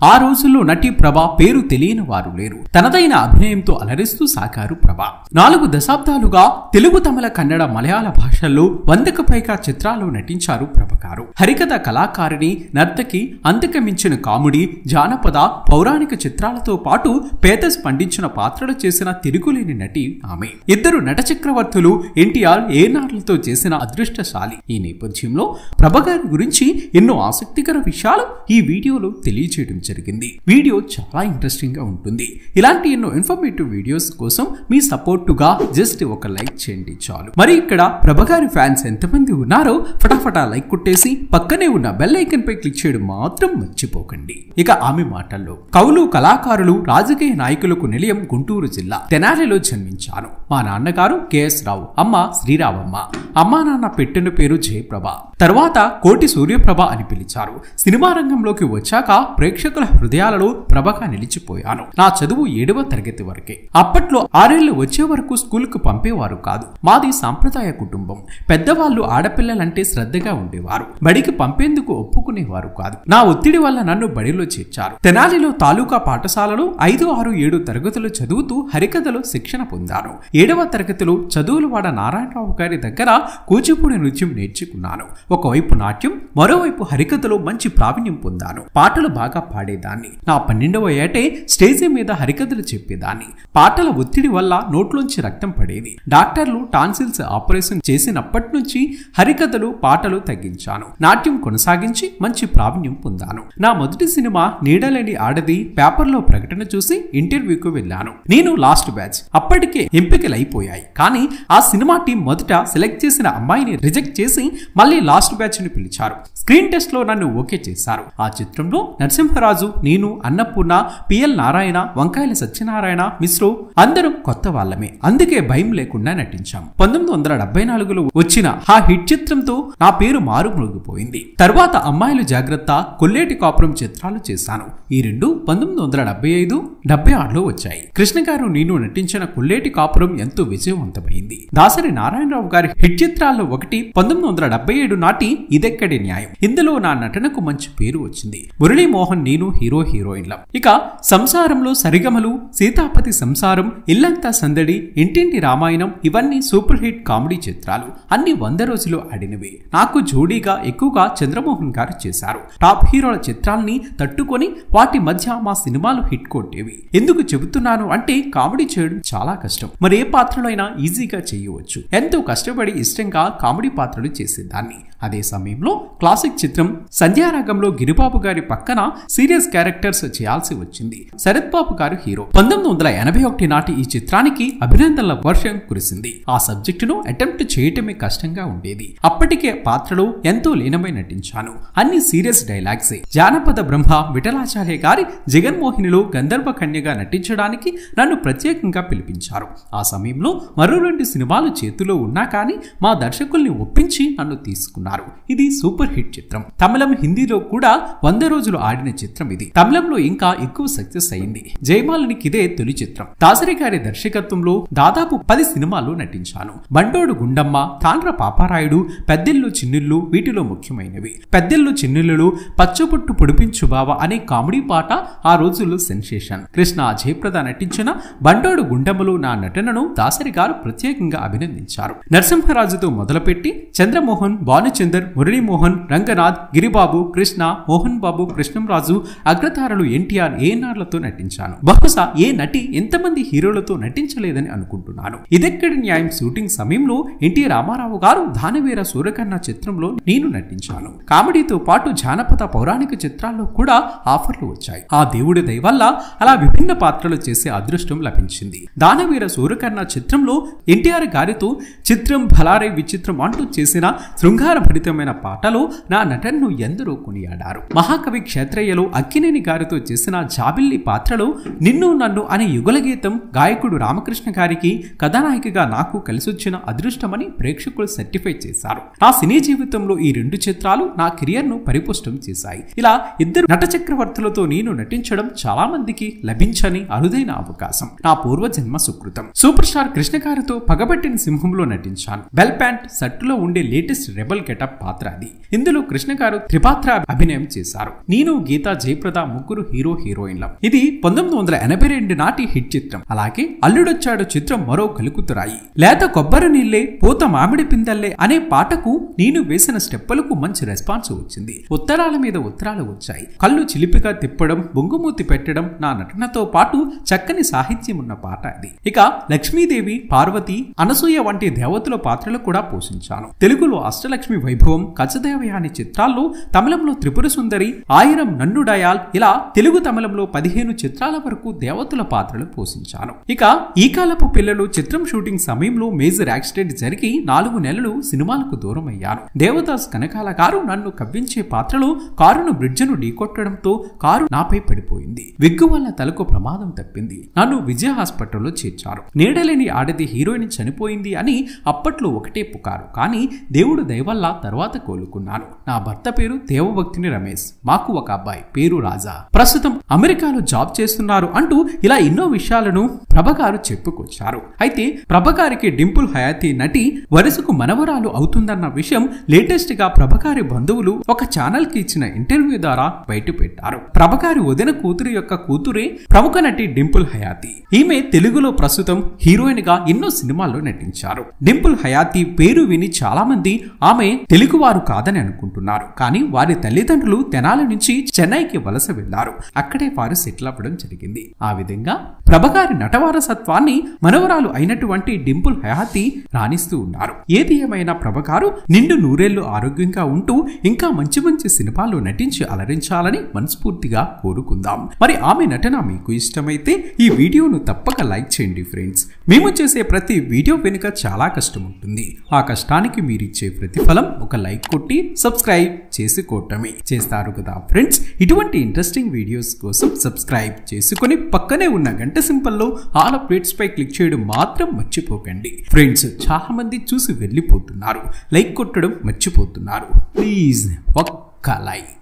ఆ రోజుల్లో నటి ప్రభ పేరు తెలియని వారు లేరు. తనదైన అభినయంతో అలరిస్తూ సాగారు ప్రభ. 4 దశాబ్దాలుగా తెలుగు, తమిళ, కన్నడ, మలయాళ భాషల్లో 100కు పైగా చిత్రాల్లో నటించారు ప్రభ గారు. హరికథ కళాకారిణి, నర్తకి, అంతకు మించిన కామెడీ, జానపద, పౌరాణిక చిత్రాలతో పాటు పేద స్పందించిన పాత్రలు చేసిన తిరుగులేని నటి ఆమె. ఇద్దరు నట చక్రవర్తులు ఎన్టీఆర్, ఏఎన్ఆర్లతో చేసిన అదృష్టశాలి. ఈ నేపథ్యంలో ప్రభ గారి గురించి ఎన్నో ఆసక్తికర విషయాలు ఈ వీడియోలో తెలియజేయడం జరిగింది. వీడియో చాలా ఇంట్రెస్టింగ్ గా ఉంటుంది. ఇలాంటి ఎన్నో ఇన్ఫర్మేటివ్ వీడియోస్ కోసం మీ సపోర్టుగా జస్ట్ ఒక లైక్ చేయండి చాలు. మరి ఇక్కడ ప్రభ గారి ఫ్యాన్స్ ఎంతమంది ఉన్నారో ఫటాఫటా లైక్ కొట్టేసి పక్కనే ఉన్న బెల్ ఐకాన్ పై క్లిక్ చేయడం మాత్రం మర్చిపోకండి. ఇక ఆమె మాటల్లో, కవులు, కళాకారులు, రాజకీయ నాయకులకు నిలయం గుంటూరు జిల్లా తెనాలిలో జన్మించాను. మా నాన్నగారు కెఎస్ రావు, అమ్మ శ్రీరావమ్మ. అమ్మా నాన్న పెట్టిన పేరు జయప్రభ, తర్వాత కోటి సూర్యప్రభ అని పిలిచారు. సినిమా రంగంలోకి వచ్చాక ప్రేక్షకుల హృదయాలలో ప్రభగా నిలిచిపోయాను. నా చదువు 7వ తరగతి వరకే. అప్పట్లో 6 ఏళ్లు వచ్చే వరకు స్కూల్ కు పంపేవారు కాదు. మాది సాంప్రదాయ కుటుంబం. పెద్దవాళ్ళు ఆడపిల్లలంటే శ్రద్ధగా ఉండేవారు. బడికి పంపేందుకు ఒప్పుకునేవారు కాదు. నా ఒత్తిడి వల్ల నన్ను బడిలో చేర్చారు. తెనాలిలో తాలూకా పాఠశాలలో 5, 6, 7 తరగతులు చదువుతూ హరికథలో శిక్షణ పొందాను. 7వ తరగతిలో చదువులవాడ నారాయణరావు గారి దగ్గర కూచిపూడి నృత్యం నేర్చుకున్నాను. ఒకవైపు నాట్యం, మరోవైపు హరికథలో మంచి ప్రావీణ్యం పొందాను. పాటలు బాగా పాడేదాన్ని. నా 12వ ఏటే స్టేజీ మీద హరికథలు చెప్పేదాన్ని. పాటల ఒత్తిడి వల్ల నోట్లోంచి రక్తం పడేది. డాక్టర్లు టాన్సిల్స్ ఆపరేషన్ చేసినప్పటి నుంచి హరికథలు, పాటలు తగ్గించాను. నాట్యం కొనసాగించి మంచి ప్రావీణ్యం పొందాను. నా మొదటి సినిమా నీడలేని ఆడది పేపర్లో ప్రకటన చూసి ఇంటర్వ్యూకు వెళ్ళాను. నేను లాస్ట్ బ్యాచ్. అప్పటికే ఎంపికలైపోయాయి. కానీ ఆ సినిమా టీం మొదట సెలెక్ట్ చేసిన అమ్మాయిని రిజెక్ట్ చేసి మళ్ళీ లాస్ట్ బ్యాచ్ ని పిలిచారు. స్క్రీన్ టెస్ట్ లో నన్ను ఓకే చేశారు. ఆ చిత్రంలో నరసింహరాజు, నేను, అన్నపూర్ణ, పిఎల్ నారాయణ, వంకాయల సత్యనారాయణ, మిశ్రో అందరం కొత్త వాళ్ళమే. అందుకే భయం లేకుండా నటించాం. 1974లో వచ్చిన ఆ హిట్ చిత్రంతో నా పేరు మారుమోగిపోయింది. తర్వాత అమ్మాయిలు జాగ్రత్త, కొల్లేటి కాపురం చిత్రాలు చేశాను. ఈ రెండు 1975, 76లో వచ్చాయి. కృష్ణ గారు, నేను నటించిన కొల్లేటి కాపురం ఎంతో విజయవంతమైంది. దాసరి నారాయణరావు గారి హిట్ చిత్రాల్లో ఒకటి 1977 నాటి ఇదెక్కడి న్యాయం. ఇందులో నా నటనకు మంచి పేరు వచ్చింది. మురళీమోహన్, నేను హీరోయిన్లం. ఇక సంసారంలో సరిగమలు, సీతాపతి సంసారం, ఇల్లంతా సందడి, ఇంటింటి రామాయణం ఇవన్నీ సూపర్ హిట్ కామెడీ చిత్రాలు. అన్ని 100 రోజులు ఆడినవి. నాకు జోడీగా ఎక్కువగా చంద్రమోహన్ గారు చేశారు. టాప్ హీరోల చిత్రాల్ని తట్టుకొని వాటి మధ్య మా సినిమాలు హిట్ కొట్టేవి. ఎందుకు చెబుతున్నాను అంటే కామెడీ చేయడం చాలా కష్టం. మరే పాత్రలో అయినా ఈజీగా చేయవచ్చు. ఎంతో కష్టపడి ఇష్టంగా కామెడీ పాత్రలు చేసేదాన్ని. అదే సమయంలో క్లాసిక్ చిత్రం సంధ్యారాగంలో గిరిబాబు గారి పక్కన సీరియస్ క్యారెక్టర్స్ చేయాల్సి వచ్చింది. శరత్ బాబు గారు హీరో. 1981 నాటి ఈ చిత్రానికి అభినందనల వర్షం కురిసింది. ఆ సబ్జెక్టును అటెంప్ట్ చేయటమే కష్టంగా ఉండేది. అప్పటికే పాత్రలో ఎంతో లీనమై నటించాను. అన్ని సీరియస్ డైలాగ్సే. జానపద బ్రహ్మ విఠలాచార్య గారి జగన్మోహినిలో గంధర్వ కన్యగా నటించడానికి నన్ను ప్రత్యేకంగా పిలిపించారు. ఆ సమయంలో మరో 2 సినిమాలు చేతిలో ఉన్నా కానీ మా దర్శకుల్ని ఒప్పించి నన్ను తీసుకున్నారు. ఇది సూపర్ హిట్ చిత్రం. తమిళం, హిందీలో కూడా 100 రోజులు ఆడిన చిత్రం ఇది. తమిళంలో ఇంకా ఎక్కువ సక్సెస్ అయింది. జయమాలినికి ఇదే తొలి చిత్రం. దాసరి గారి దర్శకత్వంలో దాదాపు 10 సినిమాల్లో నటించాను. బండోడు గుండమ్మ, తాండ్ర పాపారాయుడు, పెద్దిల్లు చిన్నిల్లు వీటిలో ముఖ్యమైనవి. పెద్దిల్లు చిన్నిల్లులు పచ్చబొట్టు పొడిపించు బావ అనే కామెడీ పాట ఆ రోజుల్లో సెన్సేషన్. కృష్ణ, జయప్రద నటించిన బండోడు గుండమ్మలో నా నటనను దాసరి గారు ప్రత్యేకంగా అభినందించారు. నరసింహరాజుతో మొదలుపెట్టి చంద్రమోహన్, భానుచందర్, మురళీమోహన్, రంగనాథ్, గిరిబాబు, కృష్ణ, మోహన్ బాబు, కృష్ణంరాజు, అగ్రతారలు ఎన్టీఆర్, ఏఎన్ఆర్లతో నటించాను. బహుశా ఏ నటి ఎంతమంది హీరోలతో నటించలేదని అనుకుంటున్నాను. ఇదెక్కడి న్యాయం షూటింగ్ సమయంలో ఎన్టీ రామారావు గారు దానవీర సూరకర్ణ చిత్రంలో నేను నటించాను. కామెడీతో పాటు జానపద, పౌరాణిక చిత్రాల్లో కూడా ఆఫర్లు వచ్చాయి. ఆ దేవుడి దయ వల్ల అలా విభిన్న పాత్రలు చేసే అదృష్టం లభించింది. దానవీర సూరకర్ణ చిత్రంలో ఎన్టీఆర్ గారితో చిత్రం భలారే విచిత్రం అంటూ చేసిన శృంగార భరితమైన పాటలో నా నటనను ఎందరో కొనియాడారు. మహాకవి క్షేత్రయ్యలో అక్కినేని గారితో చేసిన జాబిల్లి పాత్రలో నిన్ను నన్ను అనే యుగల గీతం గాయకుడు రామకృష్ణ గారికి కథానాయికగా నాకు కలిసొచ్చిన అదృష్టమని ప్రేక్షకులు సర్టిఫై చేశారు. నా సినీ జీవితంలో ఈ 2 చిత్రాలు నా కెరియర్ ను పరిపుష్టం చేశాయి. ఇలా ఇద్దరు నట చక్రవర్తులతో నేను నటించడం చాలా మందికి లభించని అరుదైన అవకాశం. నా పూర్వజన్మ సుకృతం. సూపర్ స్టార్ కృష్ణ గారితో పగబట్టిన సింహంలో నటించాను. బెల్ ప్యాంట్, షర్టులో ఉండే లేటెస్ట్ రెబల్ గెటప్ గెటప్ పాత్ర అది. ఇందులో కృష్ణ గారు త్రిపాత్ర అభినయం చేశారు. నేను, గీత, జయప్రద ముగ్గురు హీరో హీరోయిన్ల. ఇది 1982 నాటి హిట్ చిత్రం. అలాగే అల్లుడొచ్చాడు చిత్రం మరో కలుకుతురాయి. లేత కొబ్బరి నీళ్లే పూత మామిడి పిందల్లే అనే పాటకు నేను వేసిన స్టెప్పులకు మంచి రెస్పాన్స్ వచ్చింది. ఉత్తరాల మీద ఉత్తరాలు వచ్చాయి. కళ్ళు చిలిపిగా తిప్పడం, బొంగుమూతి పెట్టడం నా నటనతో పాటు చక్కని సాహిత్యం ఉన్న పాట అది. ఇక లక్ష్మీదేవి, పార్వతి, అనసూయ వంటి దేవతల పాత్రలు కూడా పోషించాను. తెలుగులో అష్టలక్ష్మి వైభవం, కచదేవయాని చిత్రాల్లో, తమిళంలో త్రిపుర సుందరి, ఆయిరం నన్ను డయాల్ ఇలా తెలుగు తమిళంలో 15 చిత్రాల వరకు దేవతల పాత్రలు పోషించాను. ఇక ఈ కాలపు పిల్లలు చిత్రం షూటింగ్ సమయంలో మేజర్ యాక్సిడెంట్ జరిగి 4 నెలలు సినిమాలకు దూరం అయ్యాను. దేవదాస్ కనకాల గారు నన్ను కవ్వించే పాత్రలో కారును బ్రిడ్జ్ను ఢీకొట్టడంతో కారు నాపై పడిపోయింది. విగ్గు వల్ల తలకు ప్రమాదం తప్పింది. నన్ను విజయ హాస్పిటల్లో చేర్చారు. నీడలేని ఆడది హీరోయిన్ చనిపోయింది అని అప్పట్లో ఒకటే పుకారు. కానీ దేవుడు దయవల్ల తర్వాత కోలుకున్నాను. నా భర్త పేరు దేవభక్తిని రమేష్. మాకు ఒక అబ్బాయి పేరు రాజా. ప్రస్తుతం అమెరికాలో జాబ్ చేస్తున్నారు అంటూ ఇలా ఎన్నో విషయాలను ప్రభగారు చెప్పుకొచ్చారు. అయితే ప్రభగారికి డింపుల్ హయాతి నటి వరుసకు మనవరాలు అవుతుందన్న విషయం లేటెస్ట్ గా ప్రభగారి బంధువులు ఒక ఛానల్ కి ఇచ్చిన ఇంటర్వ్యూ ద్వారా బయట పెట్టారు. ప్రభగారి వదిన కూతురు యొక్క కూతురే ప్రముఖ నటి డింపుల్ హయాతి. ఈమె తెలుగులో ప్రస్తుతం హీరోయిన్ గా ఎన్నో సినిమాల్లో నటించారు. డింపుల్ హయాతి పేరు విని చాలా మంది ఆమె తెలుగువారు కాదని అనుకుంటున్నారు. కానీ వారి తల్లిదండ్రులు తెనాలి నుంచి చెన్నైకి వలస వెళ్లారు. అక్కడే వారు సెటిల్ అవ్వడం జరిగింది. ఆ విధంగా ప్రభగారి నటవారసత్వాన్ని మనవరాలు అయినటువంటి డింపుల్ హయాతి రాణిస్తూ ఉన్నారు. ఏది ఏమైనా ప్రభగారు నిండు నూరేళ్లు ఆరోగ్యంగా ఉంటూ ఇంకా మంచి మంచి సినిమాల్లో నటించి అలరించాలని మనస్ఫూర్తిగా కోరుకుందాం. మరి ఆమె నటన మీకు ఇష్టమైతే ఈ వీడియోను తప్పక లైక్ చేయండి ఫ్రెండ్స్. మేము చేసే ప్రతి వీడియో వెనుక చాలా కష్టం ఉంటుంది. ఆ కష్టానికి మీరిచ్చే ప్రతిఫలం ఒక లైక్ కొట్టి సబ్స్క్రైబ్ చేసుకోవటమే. చేస్తారు కదా ఫ్రెండ్స్. ఇటువంటి ఇంట్రెస్టింగ్ వీడియోస్ కోసం సబ్స్క్రైబ్ చేసుకుని పక్కనే ఉన్న గంట సింబల్లో ఆల్ అప్డేట్స్ పై క్లిక్ చేయడం మాత్రం మర్చిపోకండి ఫ్రెండ్స్. చాలా మంది చూసి వెళ్ళిపోతున్నారు, లైక్ కొట్టడం మర్చిపోతున్నారు. ప్లీజ్ ఒక్క లైక్.